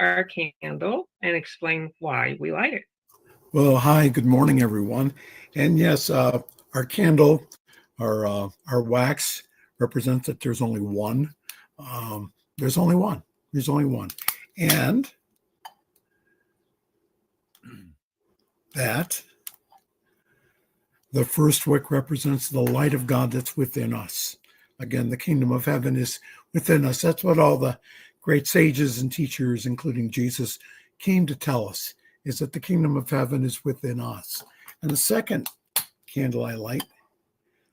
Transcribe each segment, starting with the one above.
our candle and explain why we light it. Well, hi, good morning, everyone. And yes, our candle, our wax represents that there's only one. There's only one. There's only one. And that the first wick represents the light of God that's within us. Again, the kingdom of heaven is within us. That's what all the great sages and teachers, including Jesus, came to tell us, is that the kingdom of heaven is within us. And the second candle I light,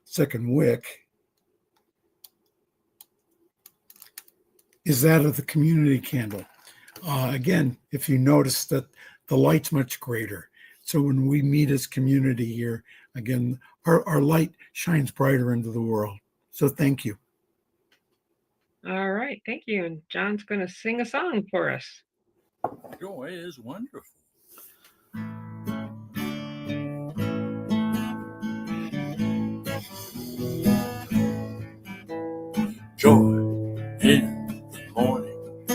second wick, is that of the community candle. Again, if you notice that the light's much greater. So when we meet as community here, again, our light shines brighter into the world. So thank you. All right, thank you. And John's going to sing a song for us. Joy is wonderful. Joy in the morning,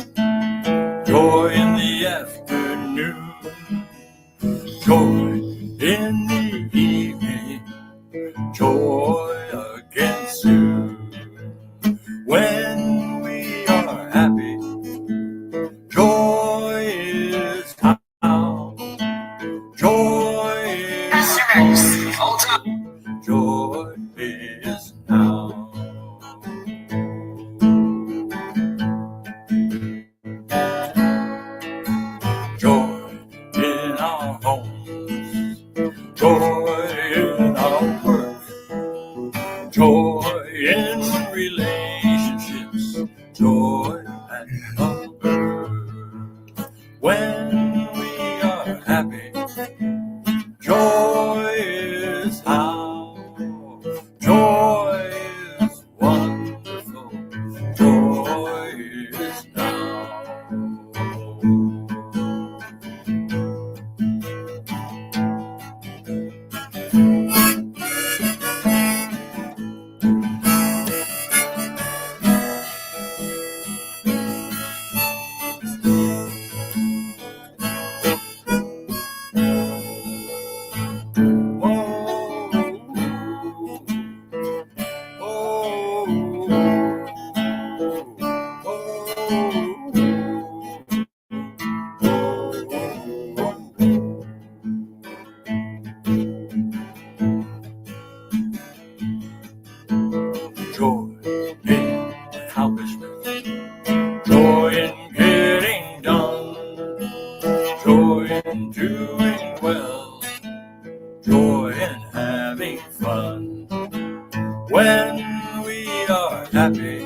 joy in the afternoon, joy in the evening, joy again soon. When we are happy, joy is how. Joy is joy is now. Joy in our homes, joy in our work, joy in relationships, joy at our birth. When we are happy, joy is how. Joy is wonderful, joy is now. Joy in accomplishment, joy in getting done, joy in doing well, joy in having fun. When we are happy,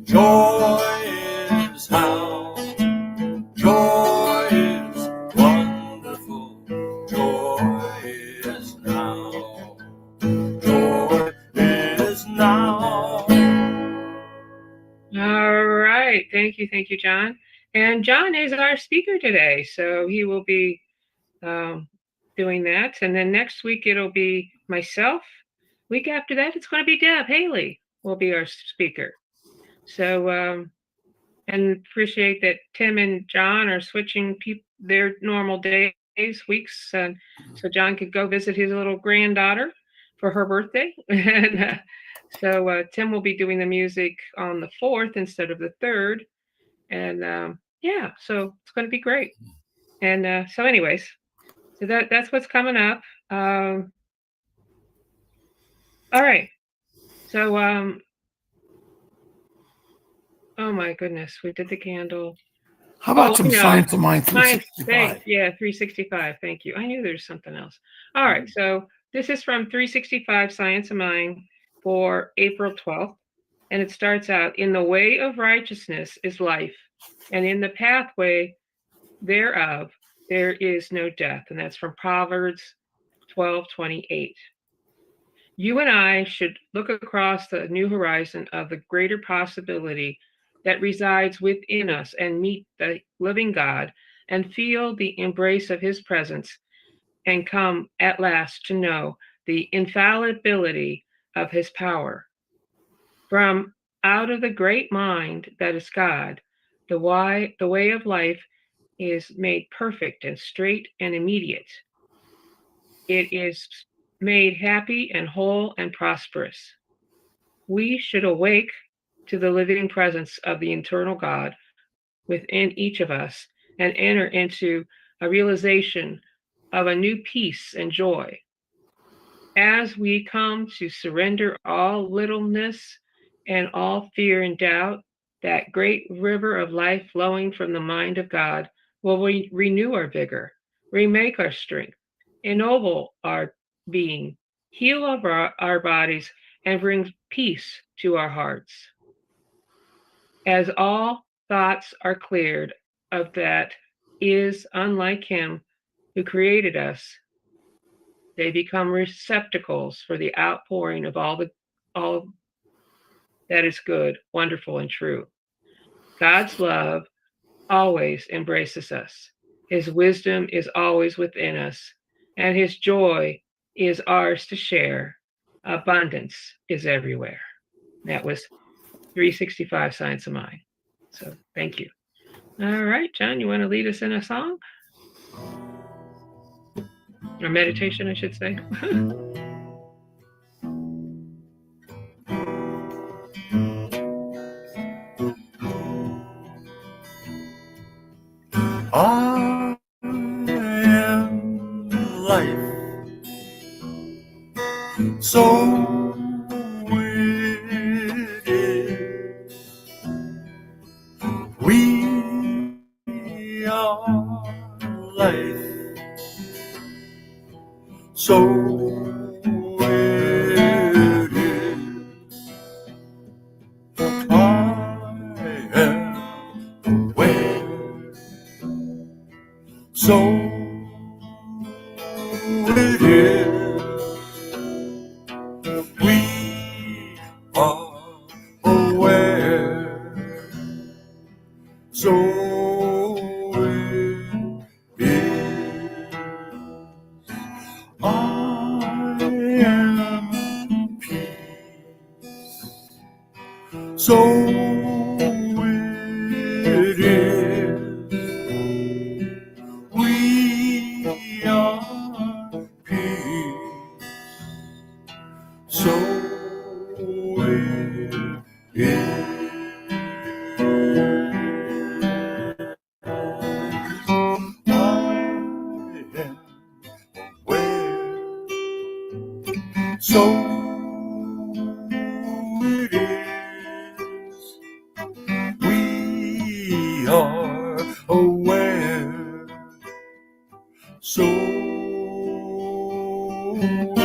joy is how. Joy is wonderful, joy is now. Joy is now. All right, thank you, John. And John is our speaker today, so he will be doing that. And then next week it'll be myself. Week after that, it's going to be Deb Haley will be our speaker. So, and appreciate that Tim and John are switching their normal days, weeks, so John could go visit his little granddaughter for her birthday. And so Tim will be doing the music on the 4th instead of the 3rd. And yeah, so it's going to be great. And so anyways, so that's what's coming up. All right. So, oh my goodness, we did the candle. How about some Science of Mind 365? Yeah, 365. Thank you. I knew there's something else. All right. So this is from 365 Science of Mind for April 12th. And it starts out, in the way of righteousness is life, and in the pathway thereof there is no death. And that's from Proverbs 12:28. You and I should look across the new horizon of the greater possibility that resides within us and meet the living God and feel the embrace of his presence and come at last to know the infallibility of his power. From out of the great mind that is God, The way of life is made perfect and straight and immediate. It is made happy and whole and prosperous. We should awake to the living presence of the eternal God within each of us and enter into a realization of a new peace and joy. As we come to surrender all littleness and all fear and doubt, that great river of life flowing from the mind of God will renew our vigor, remake our strength, ennoble our being, heal our bodies, and bring peace to our hearts. As all thoughts are cleared of that is unlike him who created us, they become receptacles for the outpouring of all that is good, wonderful, and true. God's love always embraces us. His wisdom is always within us, and his joy is ours to share. Abundance is everywhere. That was 365 Science of Mind. So thank you. All right, John, you want to lead us in a song? Or meditation, I should say. I am life, so it is. We are life, so it is. I am aware. So it is. We are aware. So it is. I am peace. So it is. We are peace, so it is. I am aware, so it is. We are aware. So it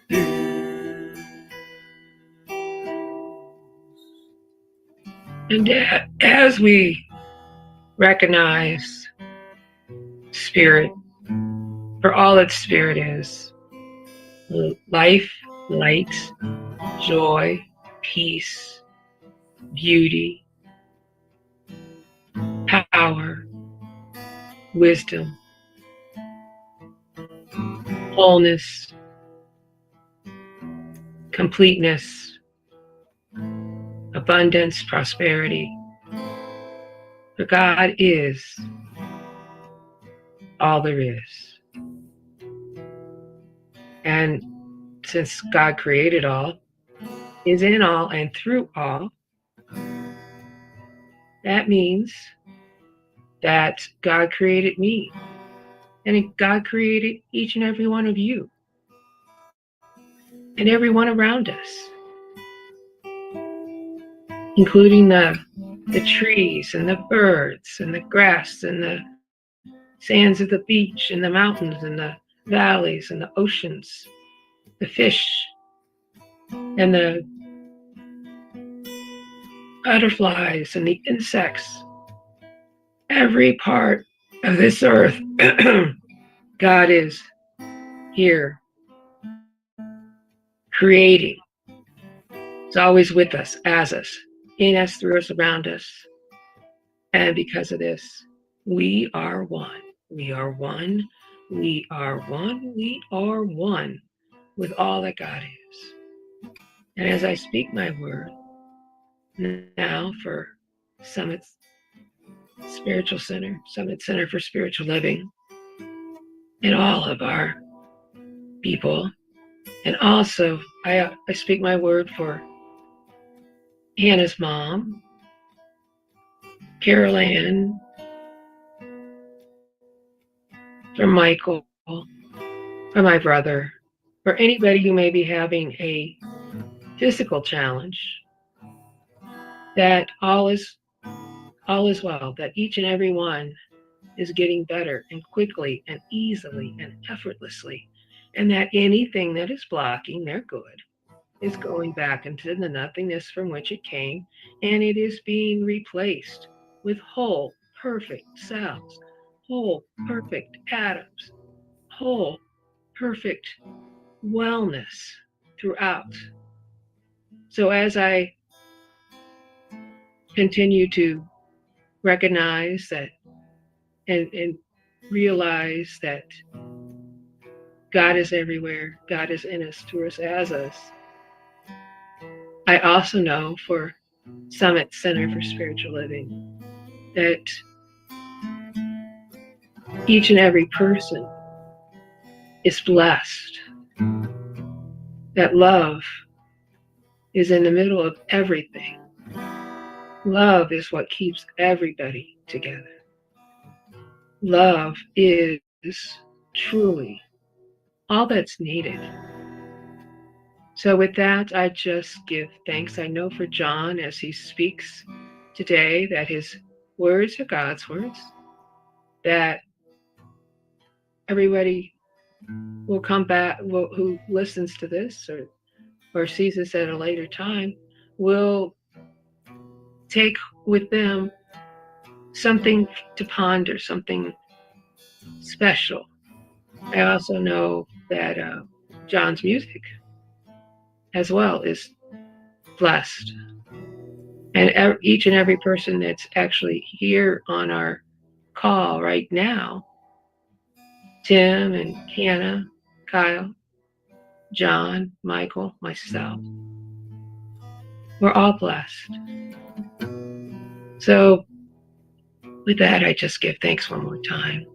is. And as we recognize spirit for all that spirit is, life, light, joy, peace, beauty, power, wisdom, wholeness, completeness, abundance, prosperity. For God is all there is. And since God created all, is in all, and through all, that means that God created me. And God created each and every one of you. And everyone around us. Including the trees and the birds and the grass and the sands of the beach and the mountains and the valleys and the oceans, the fish and the butterflies and the insects. Every part of this earth, God is here, creating. He's always with us, as us, in us, through us, around us. And because of this, we are one. We are one. We are one. We are one with all that God is. And as I speak my word, now for Summit Spiritual Center, Summit Center for Spiritual Living, and all of our people. And also, I speak my word for Hannah's mom, Carol Ann, for Michael, for my brother, for anybody who may be having a physical challenge, that all is well, that each and every one is getting better and quickly and easily and effortlessly, and that anything that is blocking their good is going back into the nothingness from which it came, and it is being replaced with whole, perfect cells, whole, perfect atoms, whole, perfect wellness throughout. So as I continue to recognize that and realize that God is everywhere, God is in us, through us, as us, I also know for Summit Center for Spiritual Living that each and every person is blessed, that love is in the middle of everything. Love is what keeps everybody together. Love is truly all that's needed. So with that, I just give thanks. I know for John as he speaks today that his words are God's words, that everybody will come back, who listens to this or sees this at a later time, will take with them something to ponder, something special. I also know that John's music as well is blessed. And each and every person that's actually here on our call right now, Tim and Hannah, Kyle, John, Michael, myself, we're all blessed. So with that, I just give thanks one more time.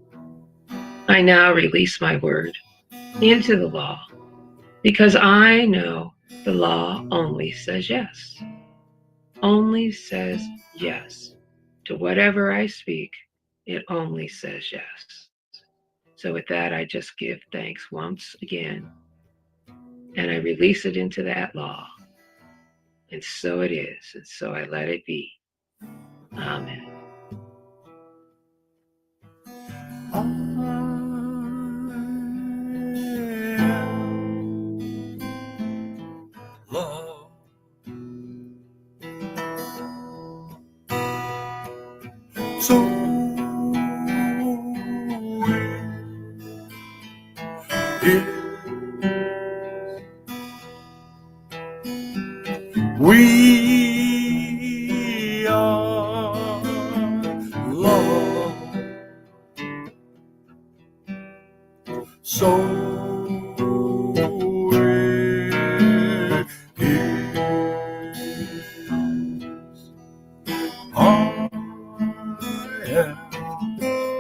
I now release my word into the law, because I know the law only says yes. Only says yes. To whatever I speak, it only says yes. So with that, I just give thanks once again, and I release it into that law. And so it is, and so I let it be. Amen. Love. So it is. We are love. So it is. I am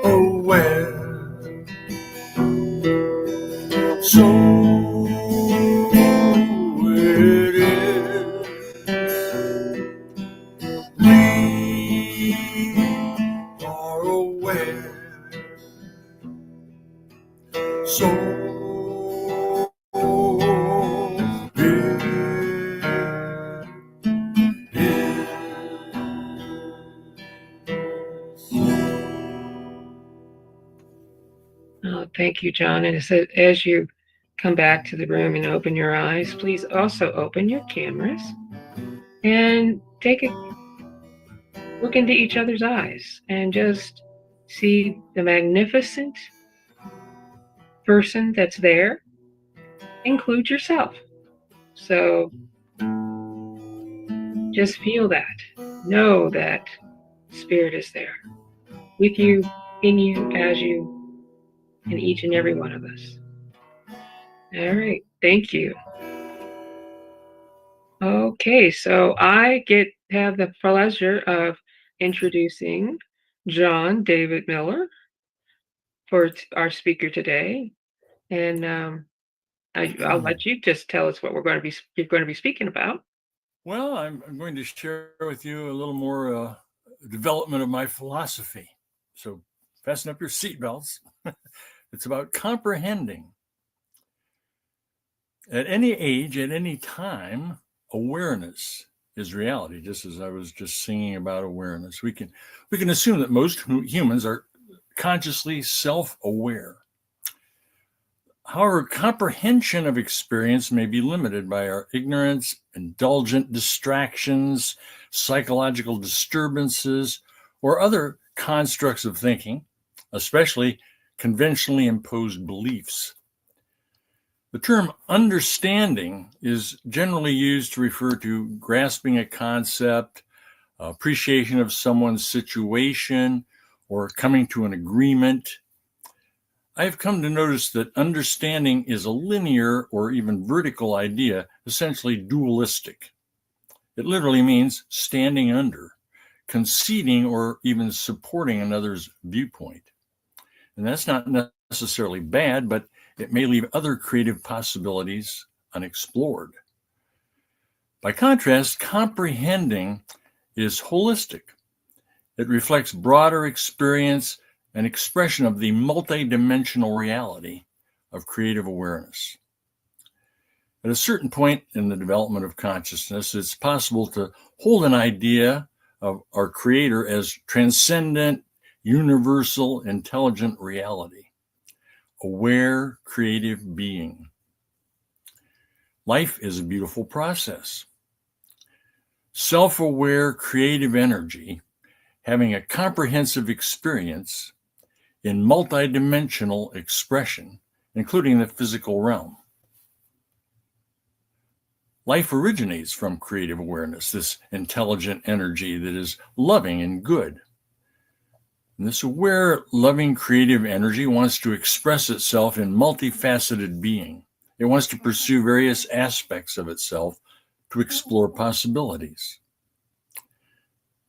aware. So it is. We are aware. So Oh, thank you, John. And as you come back to the room and open your eyes, please also open your cameras and take a look into each other's eyes and just see the magnificent person that's there. Include yourself. So just feel that. Know that Spirit is there with you, in you, as you, in each and every one of us. All right. Thank you. Okay, so I have the pleasure of introducing John David Miller for our speaker today, and I'll let you just tell us what you're going to be speaking about. Well, I'm going to share with you a little more development of my philosophy. So fasten up your seatbelts. It's about comprehending. At any age, at any time, awareness is reality. Just as I was just singing about awareness, we can assume that most humans are consciously self-aware. However, comprehension of experience may be limited by our ignorance, indulgent distractions, psychological disturbances, or other constructs of thinking, especially conventionally imposed beliefs. The term understanding is generally used to refer to grasping a concept, appreciation of someone's situation, or coming to an agreement. I have come to notice that understanding is a linear or even vertical idea, essentially dualistic. It literally means standing under, conceding, or even supporting another's viewpoint. And that's not necessarily bad, but it may leave other creative possibilities unexplored. By contrast, comprehending is holistic. It reflects broader experience and expression of the multidimensional reality of creative awareness. At a certain point in the development of consciousness, it's possible to hold an idea of our creator as transcendent, universal, intelligent reality, aware, creative being. Life is a beautiful process. Self-aware, creative energy, having a comprehensive experience in multidimensional expression, including the physical realm. Life originates from creative awareness, this intelligent energy that is loving and good. And this aware, loving, creative energy wants to express itself in multifaceted being. It wants to pursue various aspects of itself to explore possibilities.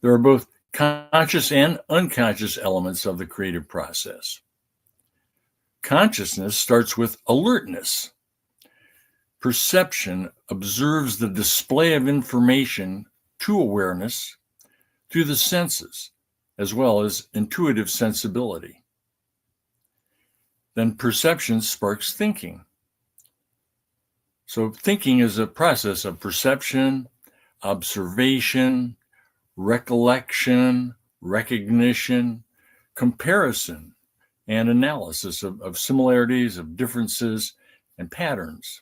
There are both conscious and unconscious elements of the creative process. Consciousness starts with alertness. Perception observes the display of information to awareness through the senses, as well as intuitive sensibility. Then perception sparks thinking. So thinking is a process of perception, observation, recollection, recognition, comparison, and analysis of similarities, of differences, and patterns.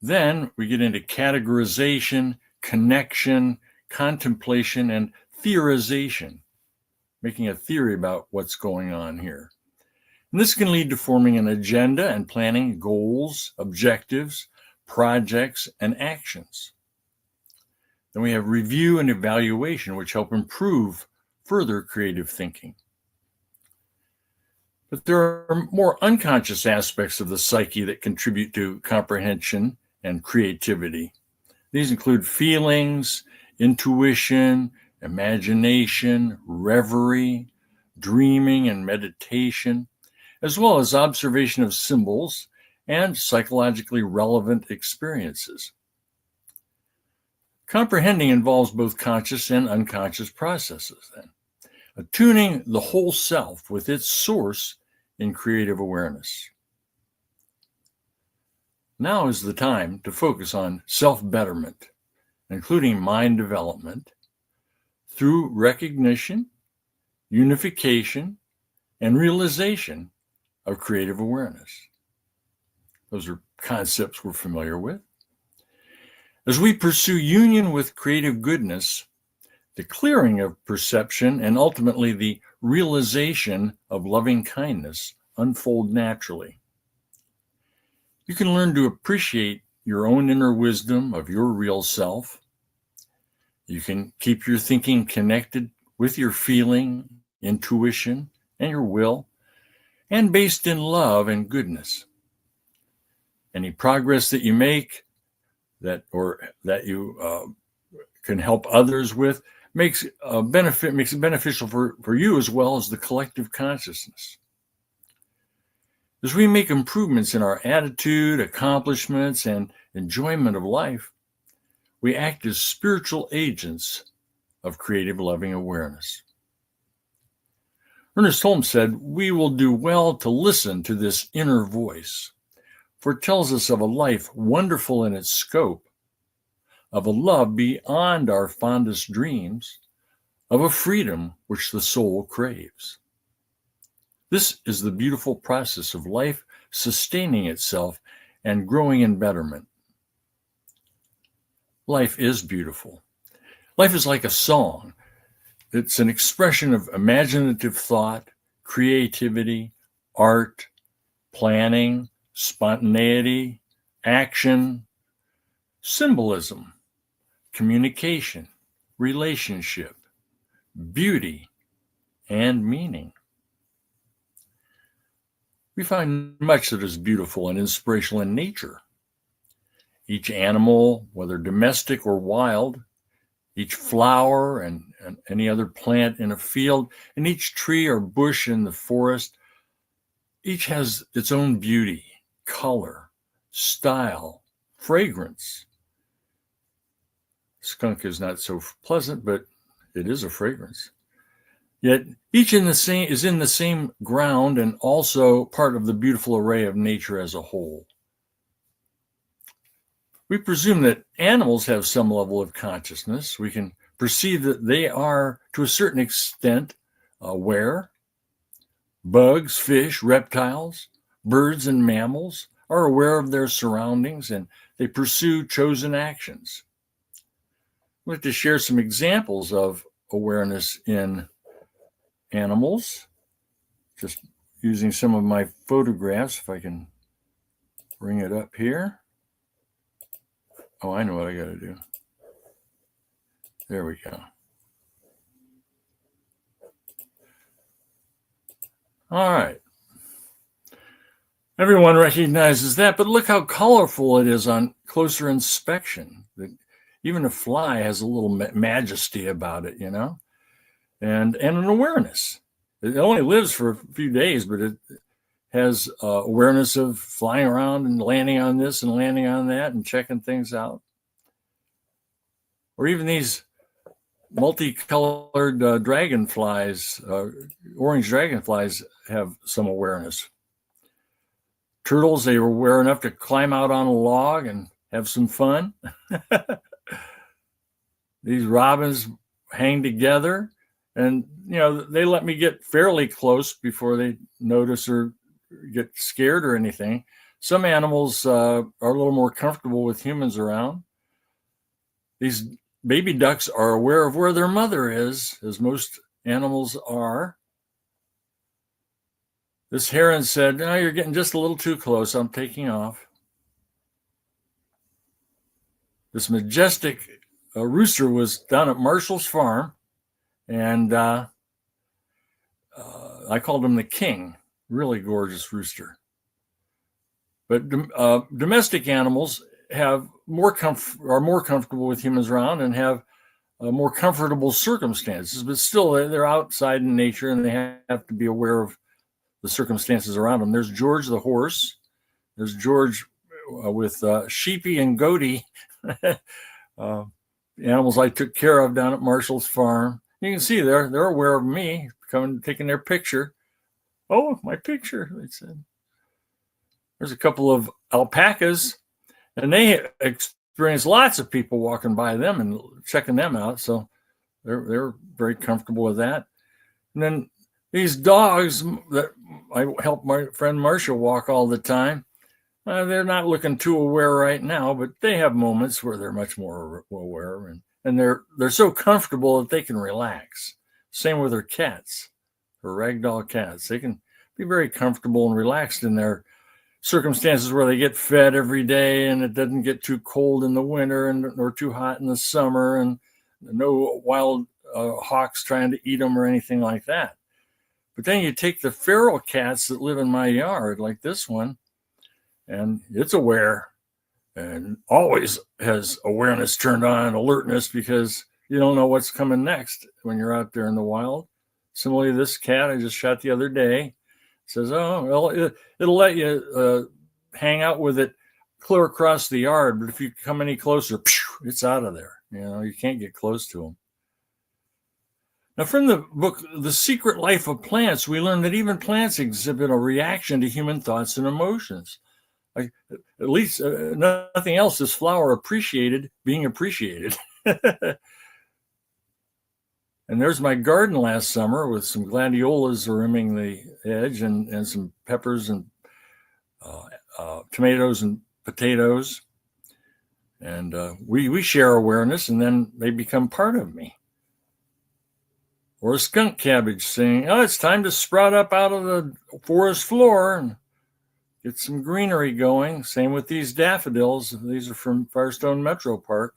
Then we get into categorization, connection, contemplation, and theorization, making a theory about what's going on here. And this can lead to forming an agenda and planning goals, objectives, projects, and actions. Then we have review and evaluation, which help improve further creative thinking. But there are more unconscious aspects of the psyche that contribute to comprehension and creativity. These include feelings, intuition, imagination, reverie, dreaming, and meditation, as well as observation of symbols and psychologically relevant experiences. Comprehending involves both conscious and unconscious processes, then, attuning the whole self with its source in creative awareness. Now is the time to focus on self-betterment, including mind development, through recognition, unification, and realization of creative awareness. Those are concepts we're familiar with. As we pursue union with creative goodness, the clearing of perception and ultimately the realization of loving kindness unfold naturally. You can learn to appreciate your own inner wisdom of your real self. You can keep your thinking connected with your feeling, intuition, and your will, and based in love and goodness. Any progress that you make, that you can help others with makes it beneficial for you as well as the collective consciousness. As we make improvements in our attitude, accomplishments, and enjoyment of life, we act as spiritual agents of creative loving awareness. Ernest Holmes said, "We will do well to listen to this inner voice, for it tells us of a life wonderful in its scope, of a love beyond our fondest dreams, of a freedom which the soul craves." This is the beautiful process of life sustaining itself and growing in betterment. Life is beautiful. Life is like a song. It's an expression of imaginative thought, creativity, art, planning, spontaneity, action, symbolism, communication, relationship, beauty, and meaning. We find much that is beautiful and inspirational in nature. Each animal, whether domestic or wild, each flower and any other plant in a field, and each tree or bush in the forest, each has its own beauty, color, style, fragrance. Skunk is not so pleasant, but it is a fragrance. Yet each is in the same ground and also part of the beautiful array of nature as a whole. We presume that animals have some level of consciousness. We can perceive that they are, to a certain extent, aware. Bugs, fish, reptiles, birds, and mammals are aware of their surroundings, and they pursue chosen actions. I'd like to share some examples of awareness in animals, just using some of my photographs, if I can bring it up here. Oh, I know what I got to do. There we go. All right. Everyone recognizes that, but look how colorful it is on closer inspection. Even a fly has a little majesty about it, you know, and an awareness. It only lives for a few days, but it has awareness of flying around and landing on this and landing on that and checking things out. Or even these multicolored dragonflies, orange dragonflies have some awareness. Turtles, they were aware enough to climb out on a log and have some fun. These robins hang together, and you know, they let me get fairly close before they notice or get scared or anything. Some animals are a little more comfortable with humans around. These baby ducks are aware of where their mother is, as most animals are. This heron said, "No, you're getting just a little too close. I'm taking off." This majestic rooster was down at Marshall's farm, and I called him the king. Really gorgeous rooster. But domestic animals are more comfortable with humans around and have more comfortable circumstances, but still they're outside in nature and they have to be aware of the circumstances around them. There's George the horse. There's George with Sheepy and Goaty, animals I took care of down at Marshall's farm. You can see they're aware of me, taking their picture. "Oh, my picture," they said. There's a couple of alpacas, and they experience lots of people walking by them and checking them out, so they're very comfortable with that. And then these dogs that I help my friend Marcia walk all the time, they're not looking too aware right now, but they have moments where they're much more aware, and they're so comfortable that they can relax. Same with their cats, or ragdoll cats. They can be very comfortable and relaxed in their circumstances where they get fed every day and it doesn't get too cold in the winter or too hot in the summer, and no wild hawks trying to eat them or anything like that. But then you take the feral cats that live in my yard, like this one, and it's aware. and always has awareness turned on, alertness, because you don't know what's coming next when you're out there in the wild. Similarly, this cat I just shot the other day says, oh, well, it'll let you hang out with it clear across the yard, but if you come any closer, it's out of there. You can't get close to them. Now, from the book, The Secret Life of Plants, we learn that even plants exhibit a reaction to human thoughts and emotions. Like, at least nothing else, this flower appreciated being appreciated. And there's my garden last summer with some gladiolas rimming the edge and some peppers and tomatoes and potatoes. And we share awareness, and then they become part of me. Or a skunk cabbage saying, oh, it's time to sprout up out of the forest floor and get some greenery going. Same with these daffodils. These are from Firestone Metro Park.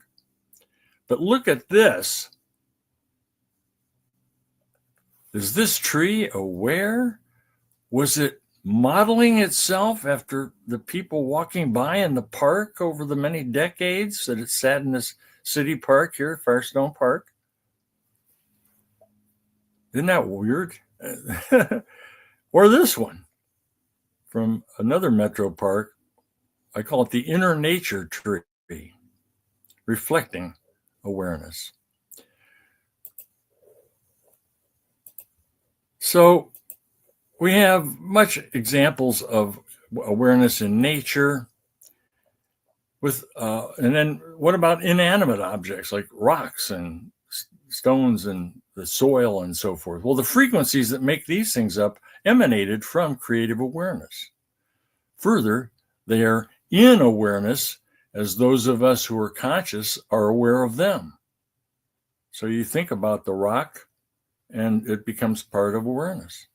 But look at this. Is this tree aware? Was it modeling itself after the people walking by in the park over the many decades that it sat in this city park here at Firestone Park? Isn't that weird? Or this one from another metro park. I call it the inner nature tree, reflecting awareness. So we have much examples of awareness in nature. And then what about inanimate objects like rocks and stones and the soil and so forth? Well, the frequencies that make these things up emanated from creative awareness. Further, they are in awareness as those of us who are conscious are aware of them. So you think about the rock and it becomes part of awareness.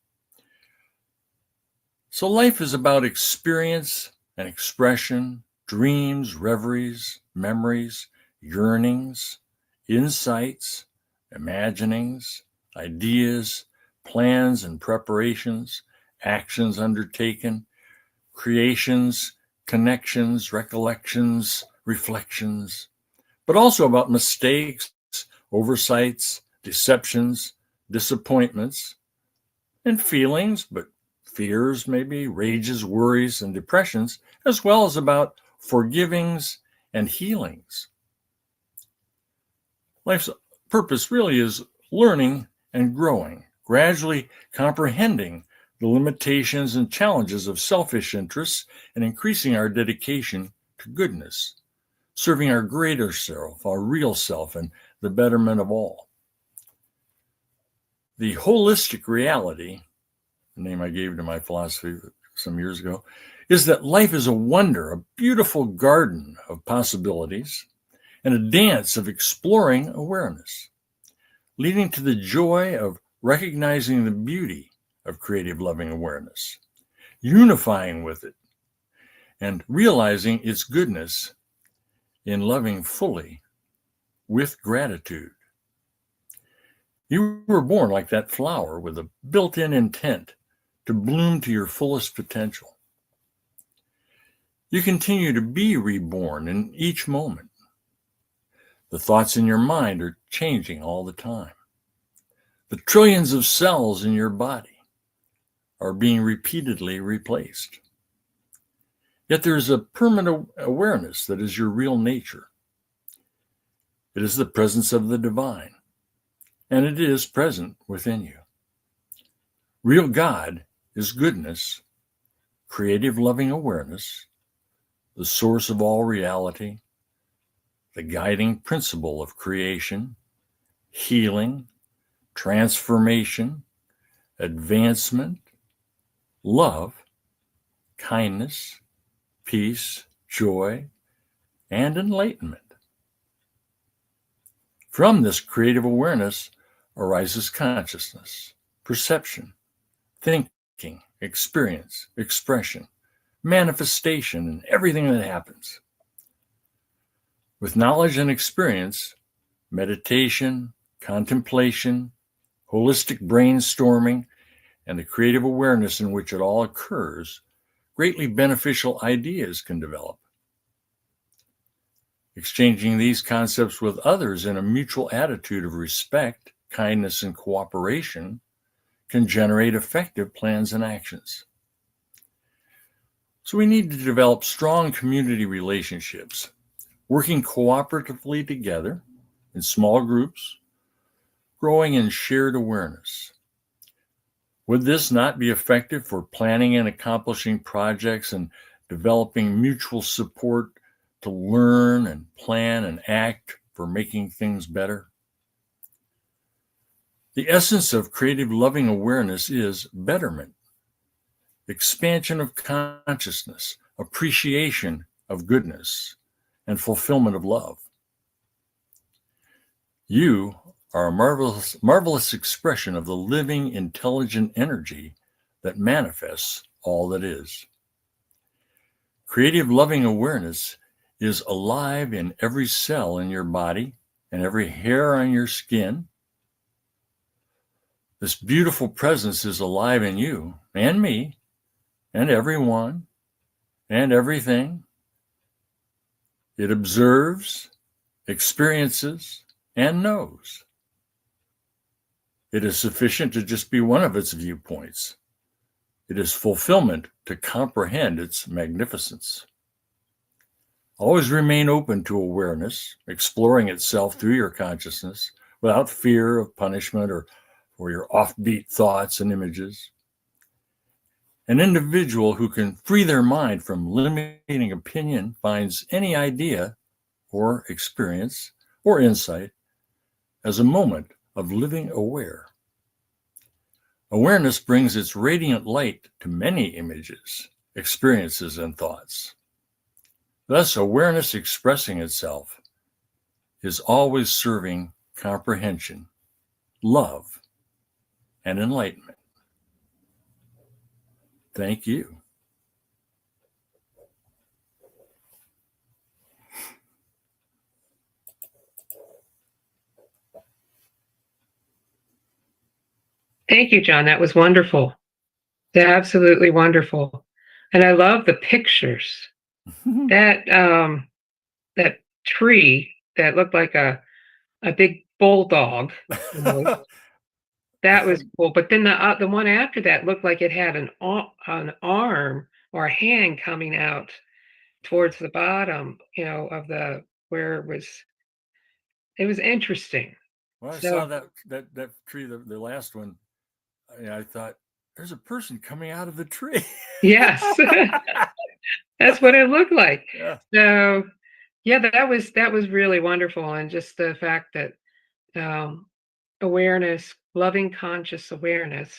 So life is about experience and expression, dreams, reveries, memories, yearnings, insights, imaginings, ideas, plans and preparations, actions undertaken, creations, connections, recollections, reflections, but also about mistakes, oversights, deceptions, disappointments, and feelings, but fears, maybe rages, worries, and depressions, as well as about forgivings and healings. Life's purpose really is learning and growing, gradually comprehending the limitations and challenges of selfish interests and increasing our dedication to goodness, serving our greater self, our real self, and the betterment of all. The holistic reality, the name I gave to my philosophy some years ago, is that life is a wonder, a beautiful garden of possibilities, and a dance of exploring awareness, leading to the joy of recognizing the beauty of creative loving awareness, unifying with it, and realizing its goodness in loving fully with gratitude. You were born like that flower with a built-in intent to bloom to your fullest potential. You continue to be reborn in each moment. The thoughts in your mind are changing all the time. The trillions of cells in your body are being repeatedly replaced. Yet there is a permanent awareness that is your real nature. It is the presence of the divine, and it is present within you. Real God is goodness, creative loving awareness, the source of all reality, the guiding principle of creation, healing, transformation, advancement, love, kindness, peace, joy, and enlightenment. From this creative awareness arises consciousness, perception, thinking, experience, expression, manifestation, and everything that happens. With knowledge and experience, meditation, contemplation, holistic brainstorming, and the creative awareness in which it all occurs, greatly beneficial ideas can develop. Exchanging these concepts with others in a mutual attitude of respect, kindness, and cooperation can generate effective plans and actions. So we need to develop strong community relationships, working cooperatively together in small groups, growing in shared awareness. Would this not be effective for planning and accomplishing projects and developing mutual support to learn and plan and act for making things better? The essence of creative loving awareness is betterment, expansion of consciousness, appreciation of goodness, and fulfillment of love. You are a marvelous expression of the living, intelligent energy that manifests all that is. Creative loving awareness is alive in every cell in your body and every hair on your skin. This beautiful presence is alive in you and me and everyone and everything. It observes, experiences, and knows. It is sufficient to just be one of its viewpoints. It is fulfillment to comprehend its magnificence. Always remain open to awareness, exploring itself through your consciousness without fear of punishment or your offbeat thoughts and images. An individual who can free their mind from limiting opinion finds any idea or experience or insight as a moment of living aware. Awareness brings its radiant light to many images, experiences, and thoughts. Thus, awareness expressing itself is always serving comprehension, love, and enlightenment. Thank you. Thank you, John. That was wonderful. Absolutely wonderful. And I love the pictures. That that tree that looked like a big bulldog. That was cool. But then the one after that looked like it had an arm or a hand coming out towards the bottom, of the where it was interesting. When I So saw that tree, the last one, I thought, there's a person coming out of the tree. yes, that's what it looked like. Yeah. So yeah, that was really wonderful, and just the fact that awareness, loving conscious awareness,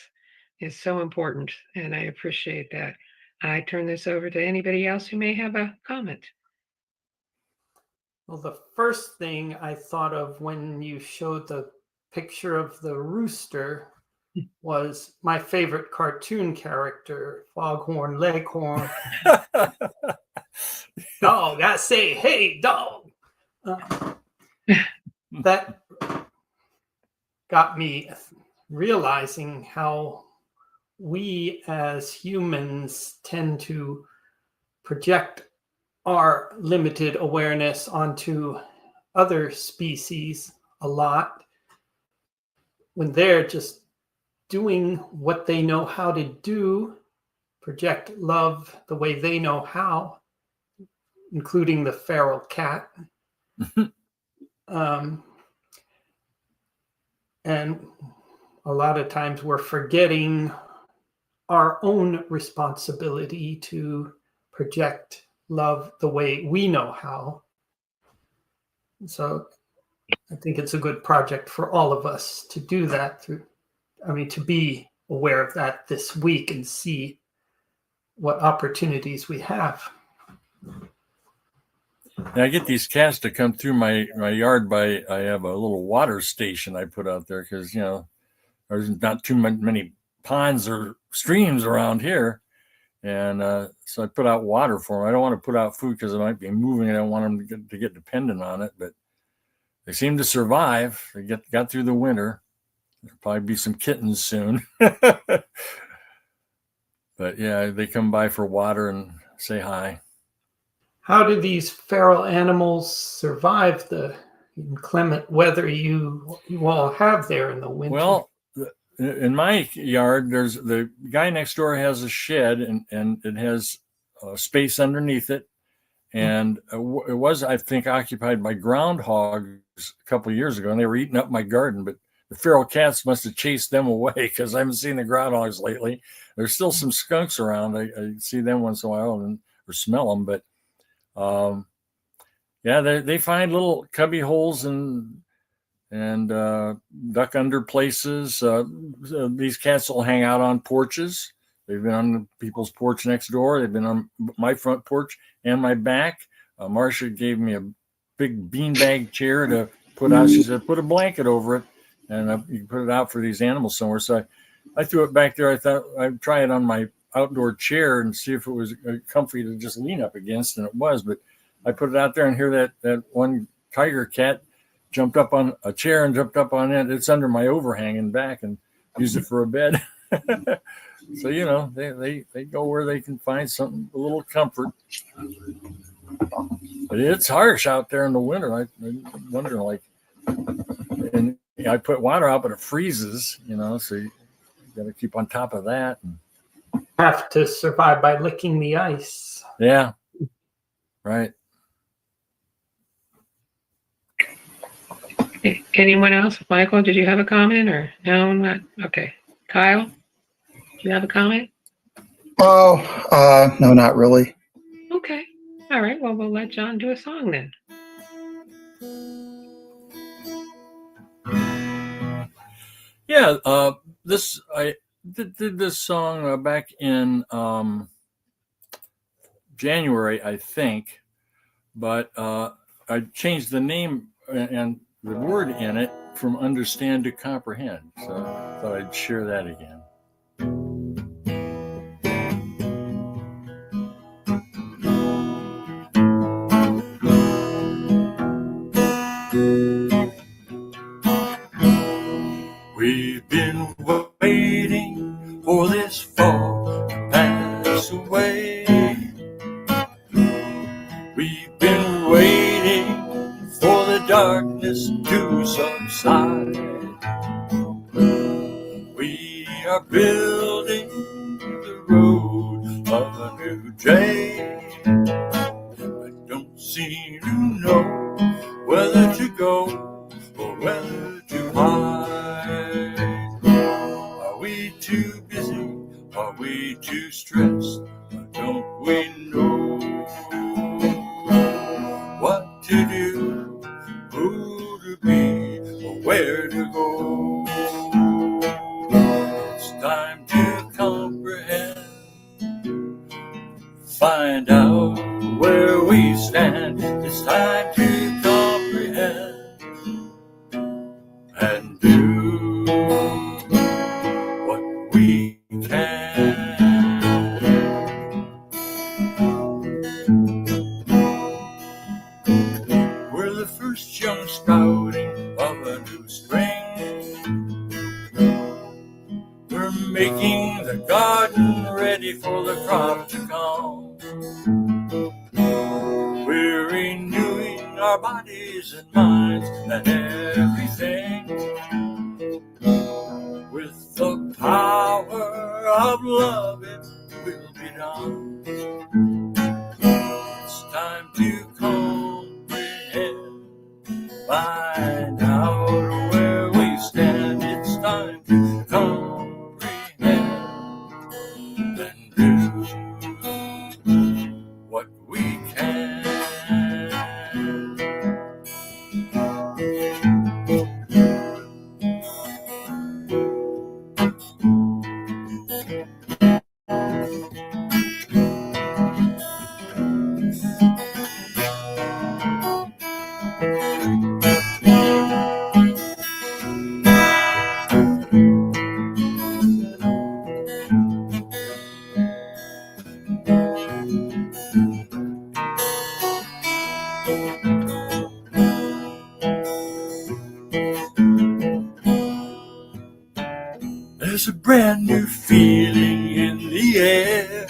is so important, and I appreciate that. I turn this over to anybody else who may have a comment. Well, the first thing I thought of when you showed the picture of the rooster was my favorite cartoon character, Foghorn Leghorn. Dog, I say, hey, dog. That got me realizing how we as humans tend to project our limited awareness onto other species a lot when they're just doing what they know how to do, project love the way they know how, including the feral cat. And a lot of times we're forgetting our own responsibility to project love the way we know how. So I think it's a good project for all of us to do that, to be aware of that this week and see what opportunities we have. I get these cats to come through my yard I have a little water station I put out there because, there's not too many ponds or streams around here. And so I put out water for them. I don't want to put out food because it might be moving. I don't want them to get dependent on it, but they seem to survive. They got through the winter. There'll probably be some kittens soon. But yeah, they come by for water and say hi. How do these feral animals survive the inclement weather you all have there in the winter? Well, in my yard, there's the guy next door has a shed, and it has space underneath it. And it was, I think, occupied by groundhogs a couple of years ago, and they were eating up my garden. But the feral cats must have chased them away, because I haven't seen the groundhogs lately. There's still some skunks around. I see them once in a while or smell them. But yeah, they find little cubby holes and duck under places. These cats will hang out on porches. They've been on people's porch next door. They've been on my front porch and my back. Marcia gave me a big beanbag chair to put out. She said, put a blanket over it, and you can put it out for these animals somewhere. So I threw it back there. I thought I'd try it on my outdoor chair and see if it was comfy to just lean up against, and it was. But I put it out there, and here that one tiger cat jumped up on a chair and jumped up on it. It's under my overhang in back, and used it for a bed. So, they go where they can find something, a little comfort. But it's harsh out there in the winter. I'm wondering, and I put water out, but it freezes, so you got to keep on top of that. Have to survive by licking the ice. Yeah, right. Anyone else? Michael, did you have a comment or no? Not okay. Kyle, do you have a comment? Oh, no, not really. Okay. All right. Well, we'll let John do a song then. Yeah. I did this song back in January, I think, but I changed the name and the word in it from understand to comprehend. So I thought I'd share that again. We've been waiting for this fall to pass away. We've been waiting for the darkness to subside. We are building the road of a new day, but don't seem to know whether to go or whether to hide. Are we too busy? Are we too stressed? Or don't we know what to do, who to be, or where to go? It's time to comprehend, find out where we stand. It's time to comprehend and do what we can. We're the first young sprouting of a new spring. We're making the garden ready for the crop to come. We're renewing our bodies and minds and everything with the power of love. It will be done. It's time to comprehend, find out where we stand. It's time to comprehend and do what we can. There's a brand new feeling in the air.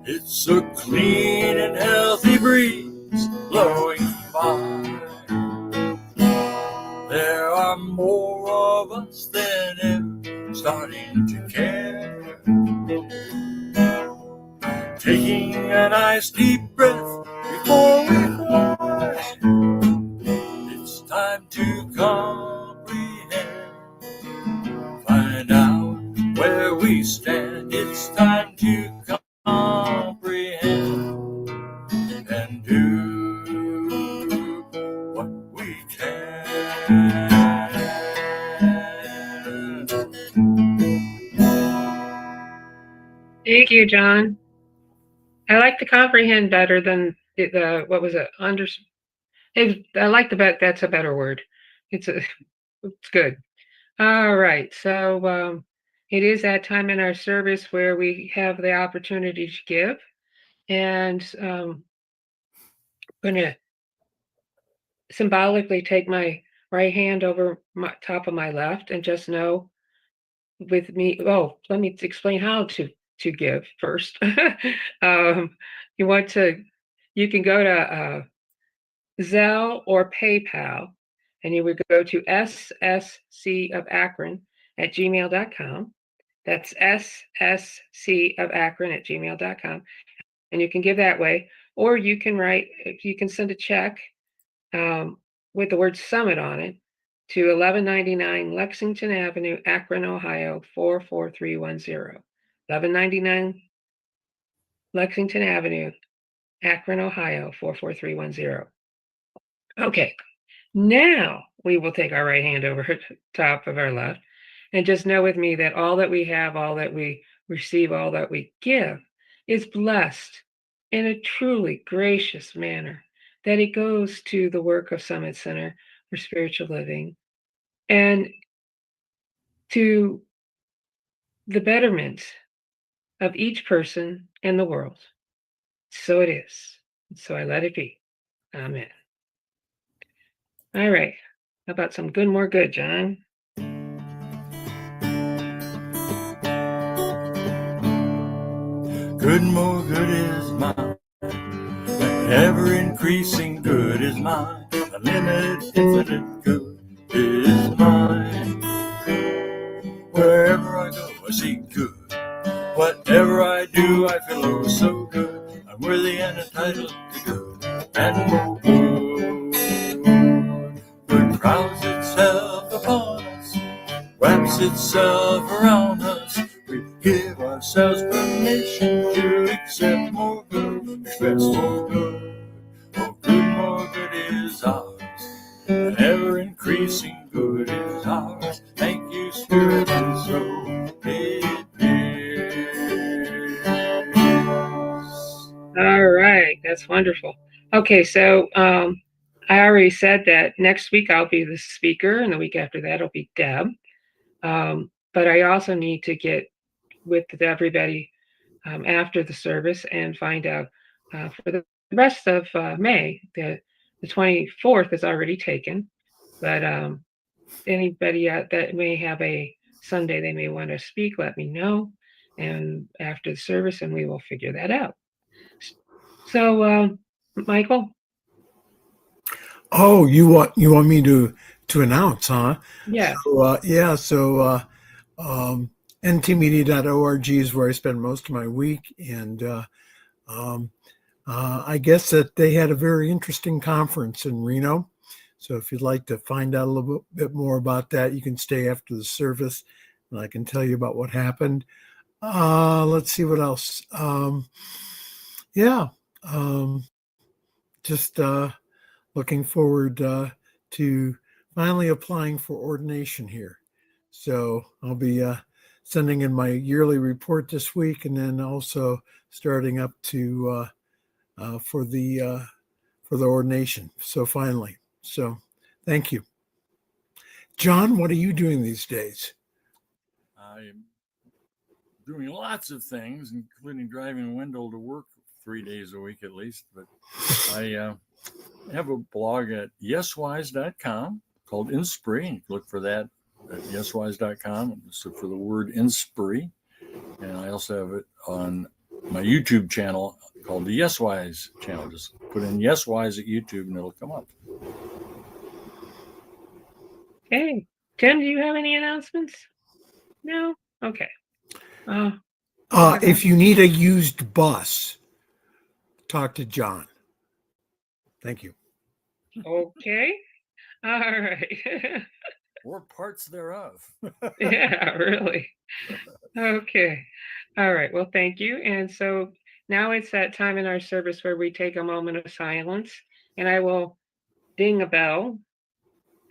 It's So clean and healthy breeze blowing by. There are more of us than ever starting to care. Taking a nice deep breath before we fly. It's time to comprehend. Find out where we stand. It's time to comprehend and do what we can. Thank you, John. I like the comprehend better than the what was it? I like the bet. That's a better word. It's good. All right. So it is that time in our service where we have the opportunity to give, and I'm going to symbolically take my right hand over my top of my left, and just know with me. Oh, let me explain how to give first. You want to. You can go to Zelle or PayPal, and you would go to SSC of Akron at gmail.com. That's SSC of Akron at gmail.com. And you can give that way, or you can send a check with the word summit on it to 1199 Lexington Avenue, Akron, Ohio, 44310. 1199 Lexington Avenue, Akron, Ohio, 44310. Okay, now we will take our right hand over the top of our left, and just know with me that all that we have, all that we receive, all that we give is blessed in a truly gracious manner, that it goes to the work of Summit Center for Spiritual Living and to the betterment of each person in the world. So it is. So I let it be. Amen. All right. How about some more good, John? Good, more good is mine. Ever increasing good is mine. Unlimited, infinite good is mine. Wherever I go, I see good. Whatever I do, I feel oh so good. I'm worthy and entitled to good and more good. Good crowds itself upon us, wraps itself around us. We give ourselves permission to accept more good, express more good. More good is ours. And ever increasing good is ours. Thank you, Spirit and soul. It is. All right, that's wonderful. Okay, so I already said that next week I'll be the speaker, and the week after that it'll be Deb. But I also need to get with everybody after the service and find out for the rest of May. The 24th is already taken, but anybody that may have a Sunday they may want to speak, let me know, and after the service, and we will figure that out. So, Michael. Oh, you want me to announce, huh? Yeah. So, ntmedia.org is where I spend most of my week, and I guess that they had a very interesting conference in Reno. So if you'd like to find out a little bit more about that, you can stay after the service, and I can tell you about what happened. Let's see what else. Just looking forward to finally applying for ordination here. So I'll be sending in my yearly report this week, and then also starting up to for the ordination. So finally, thank you, John. What are you doing these days? I'm doing lots of things, including driving Wendell to work 3 days a week at least. But I have a blog at yeswise.com called Inspire. You can look for that at yeswise.com and just look for the word Inspire. And I also have it on my YouTube channel called the Yes Wise channel. Just put in Yes Wise at YouTube and it'll come up. Okay. Tim, do you have any announcements? No? Okay. If you need a used bus, talk to John. Thank you. Okay. All right. Or parts thereof. Yeah, really. Okay. All right. Well, thank you. And so now it's that time in our service where we take a moment of silence, and I will ding a bell.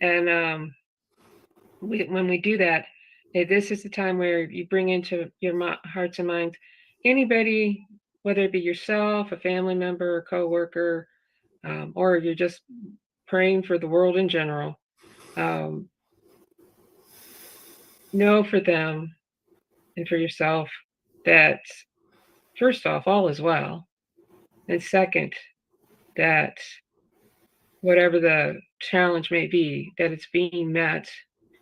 And when we do that, this is the time where you bring into your hearts and minds anybody, whether it be yourself, a family member, a coworker, or you're just praying for the world in general. Know for them and for yourself that, first off, all is well. And second, that whatever the challenge may be, that it's being met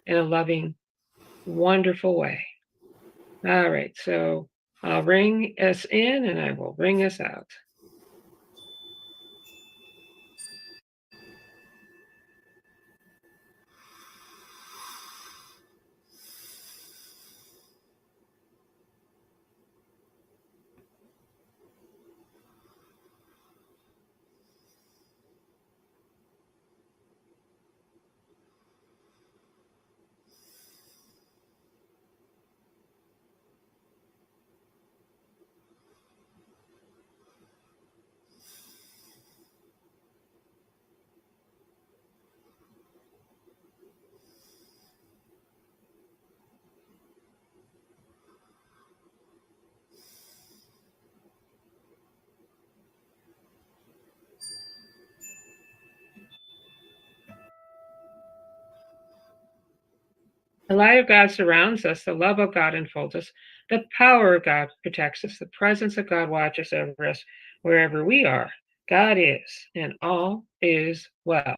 in a loving, wonderful way. All right, so I'll ring us in and I will ring us out. The light of God surrounds us, the love of God enfolds us, the power of God protects us, the presence of God watches over us wherever we are. God is, and all is well.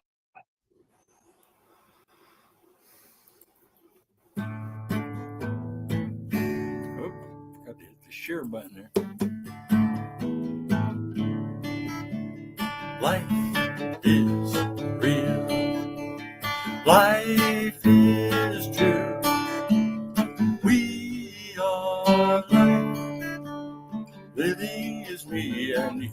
Oh, got to hit the share button there. Life is real. Life is true. We are life. Living is me and you.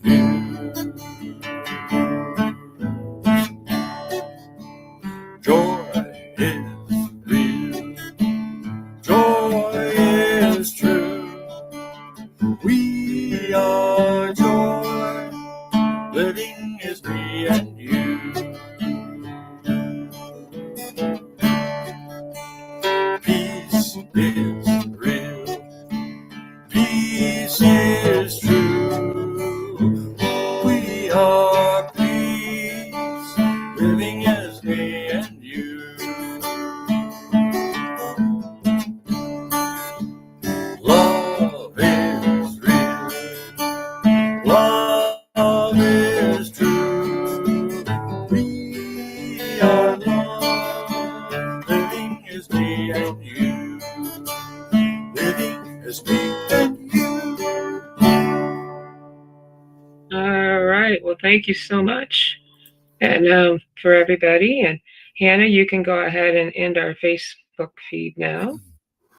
Joy is real. Joy is true. We are joy. Living is me and you. Peace is real. Peace is true. We are peace. Living is me and you. Love is real. Love is true. We are love. Living is me and you. Living is me and you. All right. Well, thank you so much. And for everybody. And Hannah, you can go ahead and end our Facebook feed now.